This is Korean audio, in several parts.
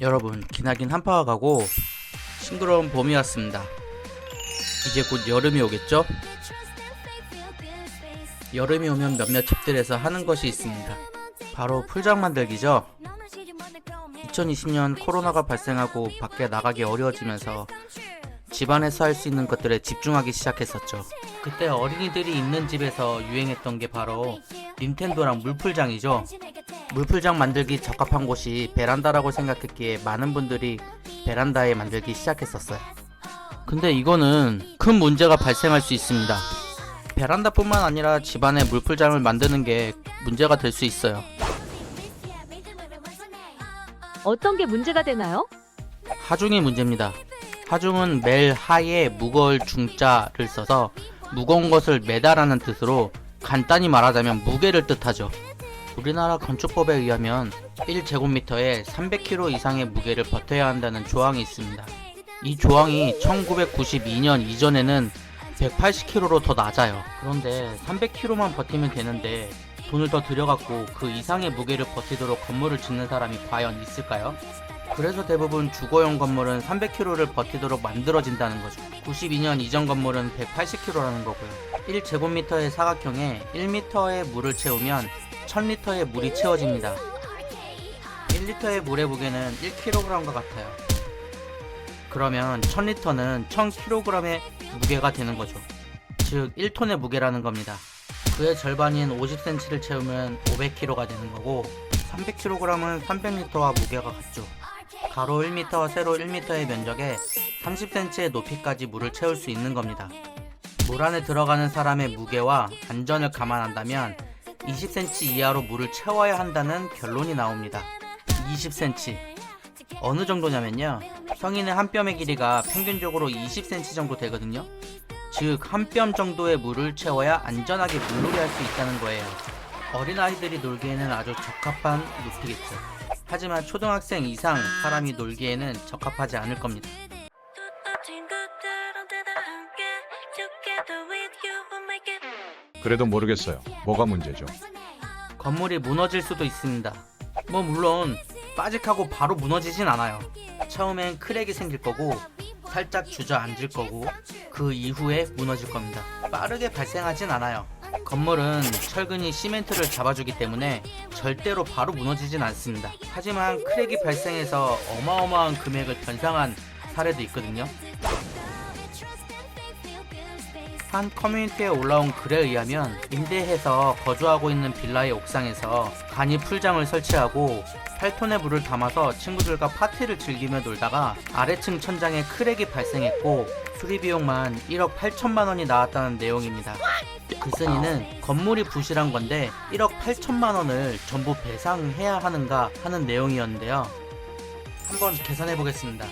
여러분, 기나긴 한파가 가고 싱그러운 봄이 왔습니다. 이제 곧 여름이 오겠죠? 여름이 오면 몇몇 집들에서 하는 것이 있습니다. 바로 풀장 만들기죠. 2020년 코로나가 발생하고 밖에 나가기 어려워지면서 집안에서 할 수 있는 것들에 집중하기 시작했었죠. 그때 어린이들이 있는 집에서 유행했던 게 바로 닌텐도랑 물풀장이죠. 물풀장 만들기 적합한 곳이 베란다라고 생각했기에 많은 분들이 베란다에 만들기 시작했었어요. 근데 이거는 큰 문제가 발생할 수 있습니다. 베란다뿐만 아니라 집안에 물풀장을 만드는 게 문제가 될 수 있어요. 어떤 게 문제가 되나요? 하중이 문제입니다. 하중은 멜 하에 무거울 중자를 써서 무거운 것을 매다라는 뜻으로 간단히 말하자면 무게를 뜻하죠. 우리나라 건축법에 의하면 1제곱미터에 300kg 이상의 무게를 버텨야 한다는 조항이 있습니다. 이 조항이 1992년 이전에는 180kg로 더 낮아요. 그런데 300kg만 버티면 되는데 돈을 더 들여갖고 그 이상의 무게를 버티도록 건물을 짓는 사람이 과연 있을까요? 그래서 대부분 주거용 건물은 300kg를 버티도록 만들어진다는 거죠. 92년 이전 건물은 180kg라는 거고요. 1제곱미터의 사각형에 1m의 물을 채우면 1000리터의 물이 채워집니다. 1리터의 물의 무게는 1kg과 같아요. 그러면 1000리터는 1000kg의 무게가 되는 거죠. 즉 1톤의 무게라는 겁니다. 그의 절반인 50cm를 채우면 500kg가 되는 거고 300kg은 300리터와 무게가 같죠. 가로 1m와 세로 1m의 면적에 30cm의 높이까지 물을 채울 수 있는 겁니다. 물 안에 들어가는 사람의 무게와 안전을 감안한다면 20cm 이하로 물을 채워야 한다는 결론이 나옵니다. 20cm. 어느 정도냐면요. 성인의 한 뼘의 길이가 평균적으로 20cm 정도 되거든요. 즉, 한 뼘 정도의 물을 채워야 안전하게 물놀이 할 수 있다는 거예요. 어린아이들이 놀기에는 아주 적합한 높이겠죠. 하지만 초등학생 이상 사람이 놀기에는 적합하지 않을 겁니다. 그래도 모르겠어요. 뭐가 문제죠? 건물이 무너질 수도 있습니다. 물론 빠직하고 바로 무너지진 않아요. 처음엔 크랙이 생길 거고 살짝 주저앉을 거고 그 이후에 무너질 겁니다. 빠르게 발생하진 않아요. 건물은 철근이 시멘트를 잡아주기 때문에 절대로 바로 무너지진 않습니다. 하지만 크랙이 발생해서 어마어마한 금액을 변상한 사례도 있거든요. 한 커뮤니티에 올라온 글에 의하면 임대해서 거주하고 있는 빌라의 옥상에서 간이 풀장을 설치하고 8톤의 물을 담아서 친구들과 파티를 즐기며 놀다가 아래층 천장에 크랙이 발생했고 수리비용만 1억 8천만 원이 나왔다는 내용입니다. 글쓴이는 건물이 부실한 건데 1억 8천만 원을 전부 배상해야 하는가 하는 내용이었는데요. 한번 계산해 보겠습니다.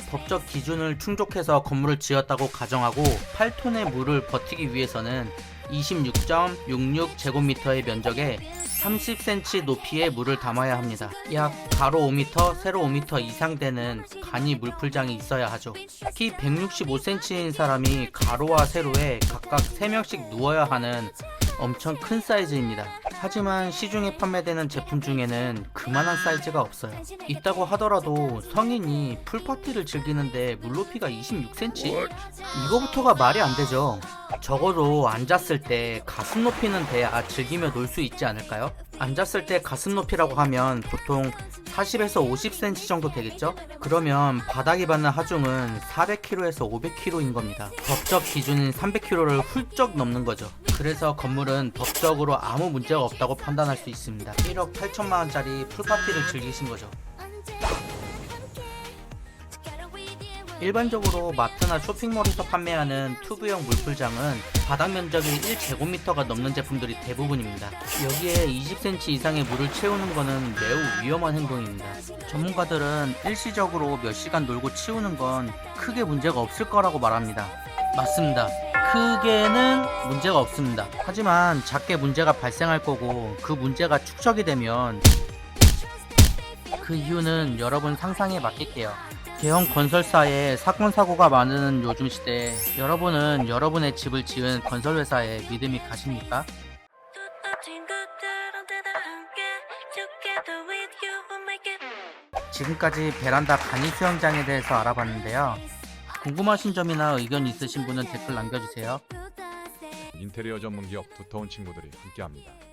법적 기준을 충족해서 건물을 지었다고 가정하고 8톤의 물을 버티기 위해서는 26.66제곱미터의 면적에 30cm 높이의 물을 담아야 합니다. 약 가로 5m, 세로 5m 이상 되는 간이 물풀장이 있어야 하죠. 키 165cm인 사람이 가로와 세로에 각각 3명씩 누워야 하는 엄청 큰 사이즈입니다. 하지만 시중에 판매되는 제품 중에는 그만한 사이즈가 없어요. 있다고 하더라도 성인이 풀파티를 즐기는데 물높이가 26cm? 이거부터가 말이 안 되죠. 적어도 앉았을 때 가슴 높이는 돼야 즐기며 놀 수 있지 않을까요? 앉았을 때 가슴 높이라고 하면 보통 40에서 50cm 정도 되겠죠? 그러면 바닥이 받는 하중은 400kg에서 500kg인 겁니다. 법적 기준인 300kg를 훌쩍 넘는 거죠. 그래서 건물은 법적으로 아무 문제가 없다고 판단할 수 있습니다. 1억 8천만 원짜리 풀파티를 즐기신 거죠. 일반적으로 마트나 쇼핑몰에서 판매하는 튜브형 물풀장은 바닥 면적이 1제곱미터가 넘는 제품들이 대부분입니다. 여기에 20cm 이상의 물을 채우는 것은 매우 위험한 행동입니다. 전문가들은 일시적으로 몇 시간 놀고 치우는 건 크게 문제가 없을 거라고 말합니다. 맞습니다. 크게는 문제가 없습니다. 하지만 작게 문제가 발생할 거고 그 문제가 축적이 되면 그 이유는 여러분 상상에 맡길게요. 대형 건설사에 사건 사고가 많은 요즘 시대에 여러분은 여러분의 집을 지은 건설회사에 믿음이 가십니까? 지금까지 베란다 간이 수영장에 대해서 알아봤는데요. 궁금하신 점이나 의견 있으신 분은 댓글 남겨주세요. 인테리어 전문 기업 두터운 친구들이 함께합니다.